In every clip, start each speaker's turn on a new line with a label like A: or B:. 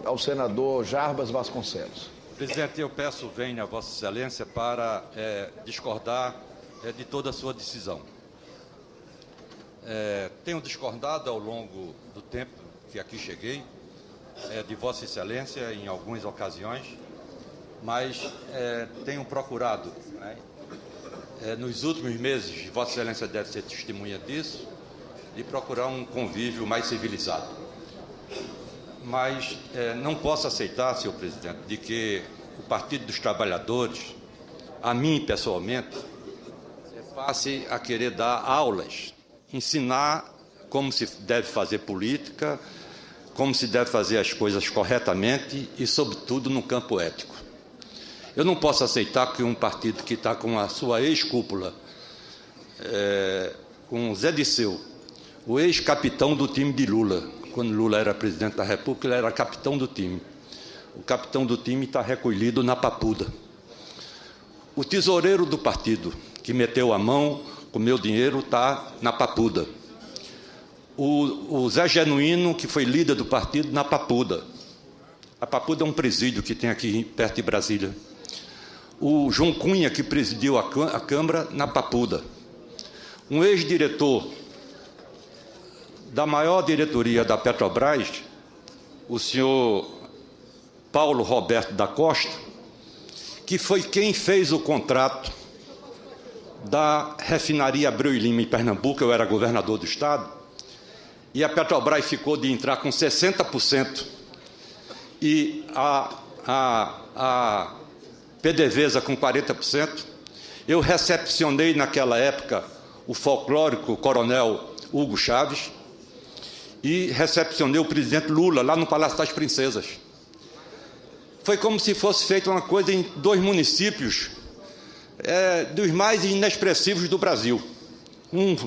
A: Ao senador Jarbas Vasconcelos.
B: Presidente, eu peço venha a Vossa Excelência para discordar de toda a sua decisão. Tenho discordado ao longo do tempo que aqui cheguei de Vossa Excelência em algumas ocasiões, mas tenho procurado, nos últimos meses, Vossa Excelência deve ser testemunha disso, de procurar um convívio mais civilizado. Mas não posso aceitar, senhor presidente, de que o Partido dos Trabalhadores, a mim pessoalmente, passe a querer dar aulas, ensinar como se deve fazer política, como se deve fazer as coisas corretamente e, sobretudo, no campo ético. Eu não posso aceitar que um partido que está com a sua ex-cúpula, com Zé Disseu, o ex-capitão do time de Lula, quando Lula era presidente da República, ele era capitão do time. O capitão do time está recolhido na papuda. O tesoureiro do partido, que meteu a mão com o meu dinheiro, está na papuda. O Zé Genuíno, que foi líder do partido, na papuda. A papuda é um presídio que tem aqui perto de Brasília. O João Cunha, que presidiu a Câmara, na papuda. Um ex-diretor da maior diretoria da Petrobras, o senhor Paulo Roberto da Costa, que foi quem fez o contrato da refinaria Abreu e Lima em Pernambuco. Eu era governador do estado, e a Petrobras ficou de entrar com 60% e a PDVSA com 40%. Eu recepcionei naquela época o folclórico coronel Hugo Chávez, e recepcionei o presidente Lula lá no Palácio das Princesas. Foi como se fosse feita uma coisa em dois municípios dos mais inexpressivos do Brasil. Um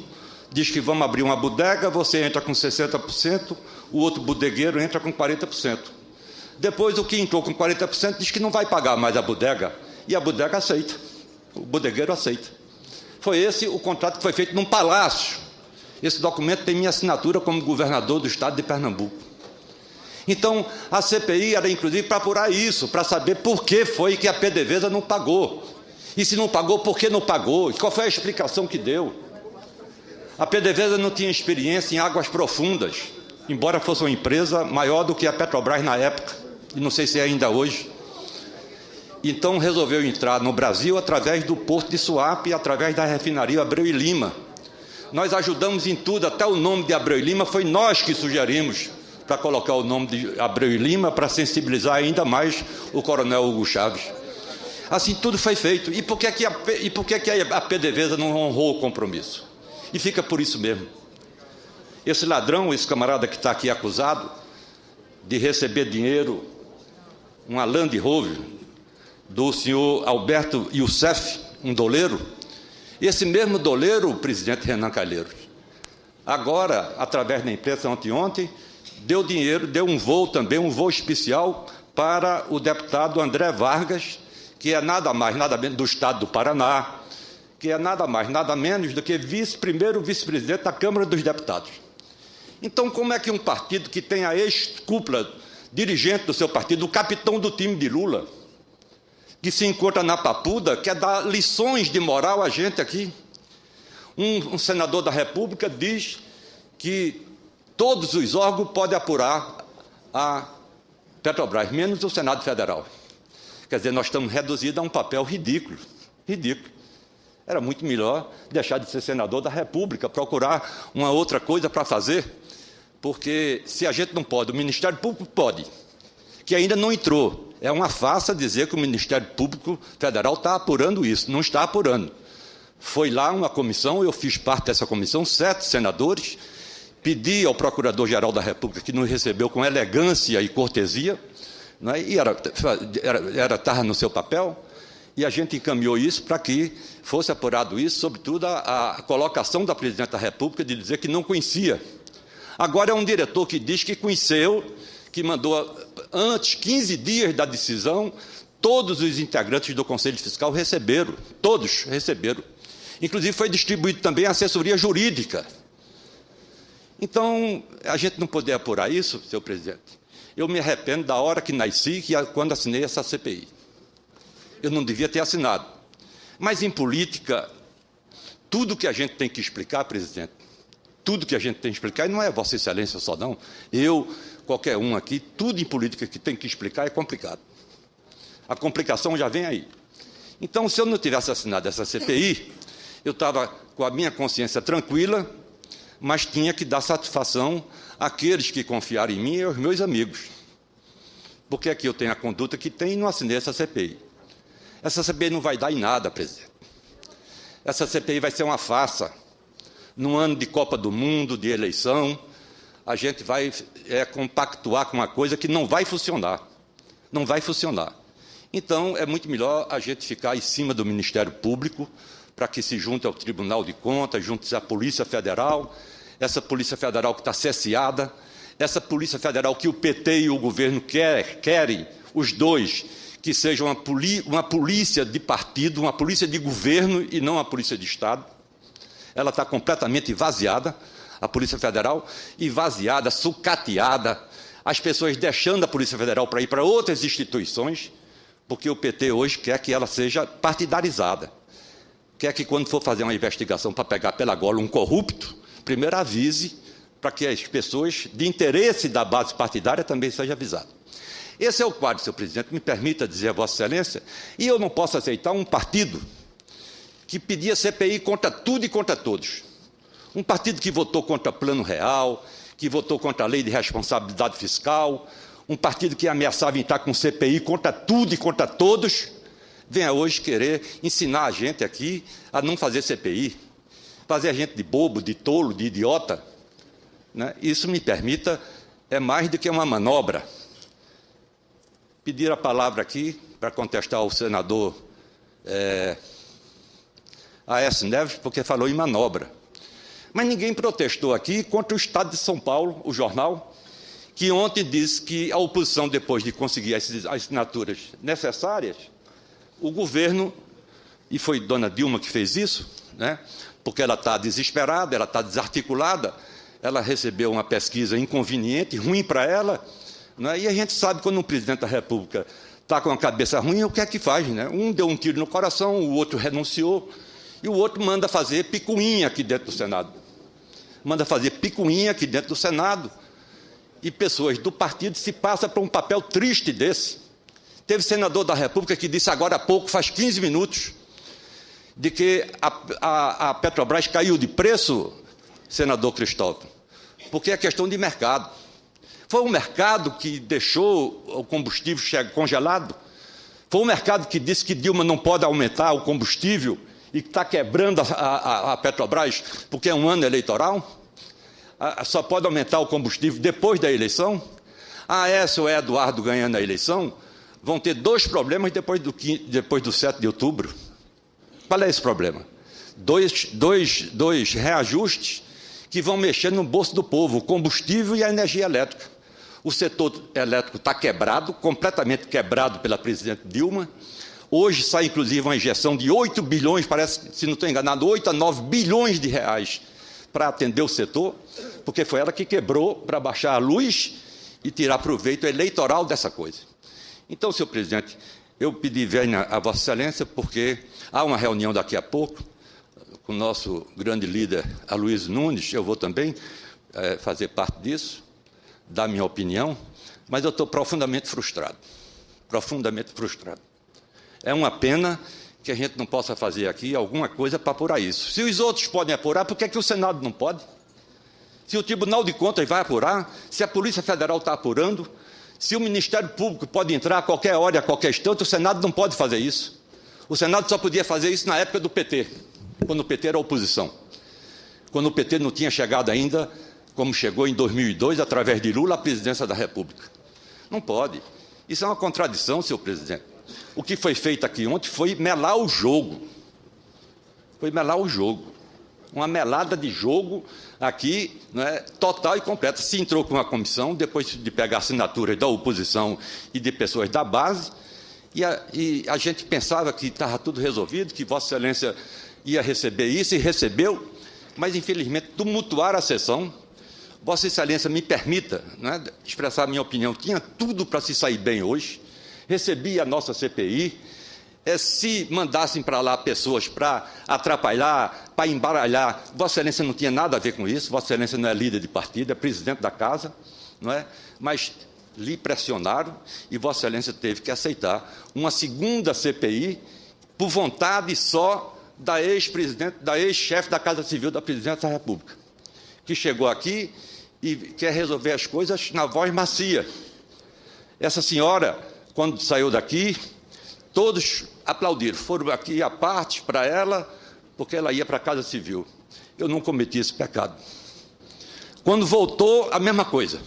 B: diz que vamos abrir uma bodega, você entra com 60%, o outro bodegueiro entra com 40%. Depois, o que entrou com 40% diz que não vai pagar mais a bodega, e a bodega aceita, o bodegueiro aceita. Foi esse o contrato que foi feito num palácio. Esse documento tem minha assinatura como governador do estado de Pernambuco. Então, a CPI era, inclusive, para apurar isso, para saber por que foi que a PDVSA não pagou. E se não pagou, por que não pagou? E qual foi a explicação que deu? A PDVSA não tinha experiência em águas profundas, embora fosse uma empresa maior do que a Petrobras na época, e não sei se é ainda hoje. Então, resolveu entrar no Brasil através do Porto de Suape e através da refinaria Abreu e Lima. Nós ajudamos em tudo, até o nome de Abreu e Lima foi nós que sugerimos para colocar o nome de Abreu e Lima, para sensibilizar ainda mais o coronel Hugo Chávez. Assim, tudo foi feito. E por que a PDVSA não honrou o compromisso? E fica por isso mesmo. Esse ladrão, esse camarada que está aqui acusado de receber dinheiro, uma Land Rover, do senhor Alberto Youssef, um doleiro. Esse mesmo doleiro, o presidente Renan Calheiros, agora, através da imprensa ontem, deu dinheiro, deu um voo também, um voo especial para o deputado André Vargas, que é nada mais, nada menos do estado do Paraná, que é nada mais, nada menos do que primeiro vice-presidente da Câmara dos Deputados. Então, como é que um partido que tem a ex-cúpula dirigente do seu partido, o capitão do time de Lula, que se encontra na papuda, quer dar lições de moral a gente aqui? Um senador da República diz que todos os órgãos podem apurar a Petrobras, menos o Senado Federal. Quer dizer, nós estamos reduzidos a um papel ridículo. Ridículo. Era muito melhor deixar de ser senador da República, procurar uma outra coisa para fazer, porque se a gente não pode, o Ministério Público pode, que ainda não entrou. É uma farsa dizer que o Ministério Público Federal está apurando isso. Não está apurando. Foi lá uma comissão, eu fiz parte dessa comissão, 7 senadores, pedi ao Procurador-Geral da República, que nos recebeu com elegância e cortesia, né, e estava no seu papel, e a gente encaminhou isso para que fosse apurado isso, sobretudo a colocação da Presidente da República de dizer que não conhecia. Agora é um diretor que diz que conheceu, que mandou, antes, 15 dias da decisão, todos os integrantes do Conselho Fiscal receberam, todos receberam. Inclusive foi distribuído também a assessoria jurídica. Então, a gente não poder apurar isso, senhor presidente, eu me arrependo da hora que nasci, quando assinei essa CPI. Eu não devia ter assinado. Mas, em política, tudo que a gente tem que explicar, presidente, tudo que a gente tem que explicar, e não é Vossa Excelência só não, eu, qualquer um aqui, tudo em política que tem que explicar é complicado. A complicação já vem aí. Então, se eu não tivesse assinado essa CPI, eu estava com a minha consciência tranquila, mas tinha que dar satisfação àqueles que confiaram em mim e aos meus amigos. Porque aqui eu tenho a conduta que tem e não assinei essa CPI. Essa CPI não vai dar em nada, presidente. Essa CPI vai ser uma farsa. Num ano de Copa do Mundo, de eleição, a gente vai compactuar com uma coisa que não vai funcionar. Não vai funcionar. Então, é muito melhor a gente ficar em cima do Ministério Público, para que se junte ao Tribunal de Contas, junte-se à Polícia Federal, essa Polícia Federal que está cesseada, essa Polícia Federal que o PT e o governo querem, os dois, que seja uma polícia de partido, uma polícia de governo e não uma polícia de Estado. Ela está completamente vaziada, a Polícia Federal, e vaziada, sucateada, as pessoas deixando a Polícia Federal para ir para outras instituições, porque o PT hoje quer que ela seja partidarizada. Quer que, quando for fazer uma investigação para pegar pela gola um corrupto, primeiro avise para que as pessoas de interesse da base partidária também sejam avisadas. Esse é o quadro, senhor presidente, me permita dizer a Vossa Excelência, e eu não posso aceitar um partido que pedia CPI contra tudo e contra todos. Um partido que votou contra o Plano Real, que votou contra a Lei de Responsabilidade Fiscal, um partido que ameaçava entrar com CPI contra tudo e contra todos, venha hoje querer ensinar a gente aqui a não fazer CPI, fazer a gente de bobo, de tolo, de idiota, né? Isso, me permita, é mais do que uma manobra. Pedir a palavra aqui para contestar ao senador Aécio Neves, porque falou em manobra. Mas ninguém protestou aqui contra o Estado de São Paulo, o jornal, que ontem disse que a oposição, depois de conseguir as assinaturas necessárias, o governo, e foi dona Dilma que fez isso, né, porque ela está desesperada, ela está desarticulada, ela recebeu uma pesquisa inconveniente, ruim para ela, né, e a gente sabe quando um presidente da República está com a cabeça ruim, o que é que faz? Né? Um deu um tiro no coração, o outro renunciou, e o outro manda fazer picuinha aqui dentro do Senado. Manda fazer picuinha aqui dentro do Senado, e pessoas do partido se passam por um papel triste desse. Teve senador da República que disse agora há pouco, faz 15 minutos, de que a Petrobras caiu de preço, senador Cristóvão, porque é questão de mercado. Foi o mercado que deixou o combustível congelado? Foi o mercado que disse que Dilma não pode aumentar o combustível e que está quebrando a Petrobras porque é um ano eleitoral? Só pode aumentar o combustível depois da eleição? A Aécio ou Eduardo ganhando a eleição vão ter dois problemas depois do 7 de outubro. Qual é esse problema? Dois reajustes que vão mexer no bolso do povo, o combustível e a energia elétrica. O setor elétrico está quebrado, completamente quebrado pela presidente Dilma. Hoje sai, inclusive, uma injeção de 8 bilhões, parece, se não estou enganado, 8 a 9 bilhões de reais para atender o setor, porque foi ela que quebrou para baixar a luz e tirar proveito eleitoral dessa coisa. Então, senhor presidente, eu pedi venha a Vossa Excelência, porque há uma reunião daqui a pouco com o nosso grande líder, Aloysio Nunes, eu vou também fazer parte disso, dar minha opinião, mas eu estou profundamente frustrado. Profundamente frustrado. É uma pena que a gente não possa fazer aqui alguma coisa para apurar isso. Se os outros podem apurar, por que é que o Senado não pode? Se o Tribunal de Contas vai apurar, se a Polícia Federal está apurando, se o Ministério Público pode entrar a qualquer hora, a qualquer instante, o Senado não pode fazer isso. O Senado só podia fazer isso na época do PT, quando o PT era oposição. Quando o PT não tinha chegado ainda, como chegou em 2002, através de Lula, à presidência da República. Não pode. Isso é uma contradição, senhor presidente. O que foi feito aqui ontem foi melar o jogo. Foi melar o jogo. Uma melada de jogo aqui, né, total e completa. Se entrou com a comissão, depois de pegar assinaturas da oposição e de pessoas da base, e a gente pensava que estava tudo resolvido, que Vossa Excelência ia receber isso, e recebeu, mas, infelizmente, tumultuaram a sessão, Vossa Excelência me permita, né, expressar a minha opinião, tinha tudo para se sair bem hoje, recebi a nossa CPI, se mandassem para lá pessoas para atrapalhar, para embaralhar, Vossa Excelência não tinha nada a ver com isso, Vossa Excelência não é líder de partido, é presidente da casa, não é? Mas lhe pressionaram e Vossa Excelência teve que aceitar uma segunda CPI por vontade só da ex-presidente, da ex-chefe da Casa Civil da Presidência da República, que chegou aqui e quer resolver as coisas na voz macia. Essa senhora, quando saiu daqui, todos aplaudiram, foram aqui à parte para ela, porque ela ia para a Casa Civil. Eu não cometi esse pecado. Quando voltou, a mesma coisa.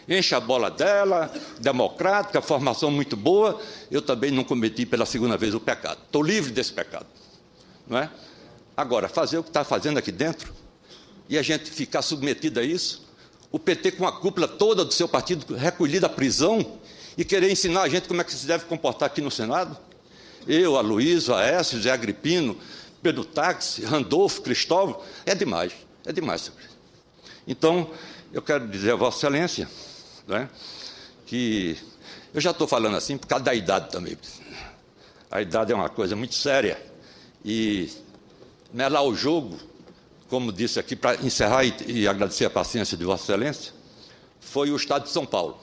B: Enche a bola dela, democrática, formação muito boa, eu também não cometi pela segunda vez o pecado. Estou livre desse pecado. Não é? Agora, fazer o que está fazendo aqui dentro, e a gente ficar submetido a isso, o PT com a cúpula toda do seu partido recolhida à prisão, e querer ensinar a gente como é que se deve comportar aqui no Senado? Eu, Aloysio, Aécio, Zé Agripino, Pedro Táxi, Randolfo, Cristóvão, é demais, senhor presidente. Então, eu quero dizer a Vossa Excelência, né, que eu já estou falando assim por causa da idade também. A idade é uma coisa muito séria e melar o jogo, como disse aqui, para encerrar e agradecer a paciência de Vossa Excelência, foi o Estado de São Paulo,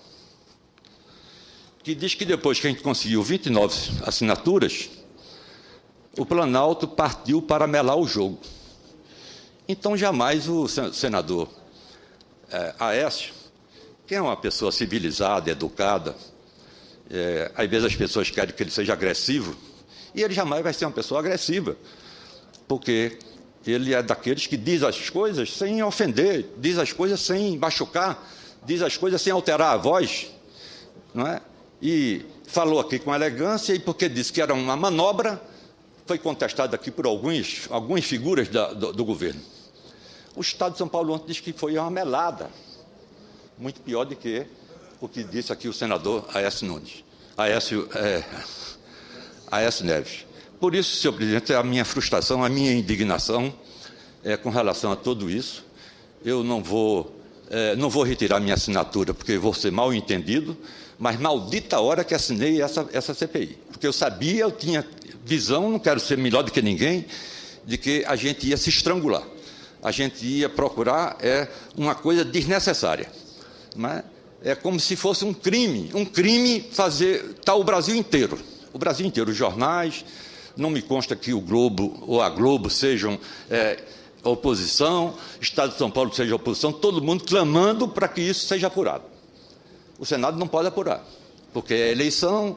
B: que diz que depois que a gente conseguiu 29 assinaturas, o Planalto partiu para melar o jogo. Então, jamais o senador Aécio, que é uma pessoa civilizada, educada, às vezes as pessoas querem que ele seja agressivo, e ele jamais vai ser uma pessoa agressiva, porque ele é daqueles que diz as coisas sem ofender, diz as coisas sem machucar, diz as coisas sem alterar a voz, não é? E falou aqui com elegância, e porque disse que era uma manobra, foi contestado aqui por algumas figuras do governo. O Estado de São Paulo ontem disse que foi uma melada, muito pior do que o que disse aqui o senador Aécio Neves. Por isso, senhor presidente, a minha frustração, a minha indignação com relação a tudo isso. Eu não vou retirar minha assinatura, porque vou ser mal entendido, mas maldita a hora que assinei essa CPI. Porque eu sabia, eu tinha visão, não quero ser melhor do que ninguém, de que a gente ia se estrangular. A gente ia procurar uma coisa desnecessária. Mas é como se fosse um crime fazer o Brasil inteiro. O Brasil inteiro, os jornais, não me consta que o Globo ou a Globo sejam oposição, Estado de São Paulo seja oposição, todo mundo clamando para que isso seja apurado. O Senado não pode apurar, porque é eleição,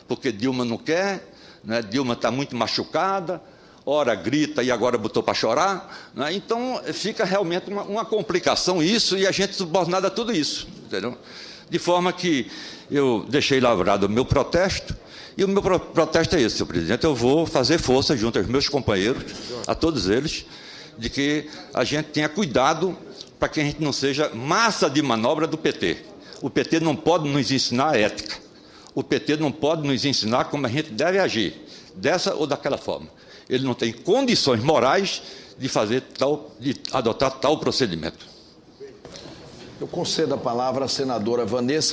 B: porque Dilma não quer, né? Dilma está muito machucada, ora grita e agora botou para chorar, né? Então fica realmente uma complicação isso, e a gente subordinada a tudo isso, entendeu? De forma que eu deixei lavrado o meu protesto, e o meu protesto é esse, senhor presidente. Eu vou fazer força junto aos meus companheiros, a todos eles, de que a gente tenha cuidado para que a gente não seja massa de manobra do PT. O PT não pode nos ensinar ética. O PT não pode nos ensinar como a gente deve agir, dessa ou daquela forma. Ele não tem condições morais de adotar tal procedimento.
A: Eu concedo a palavra à senadora Vanessa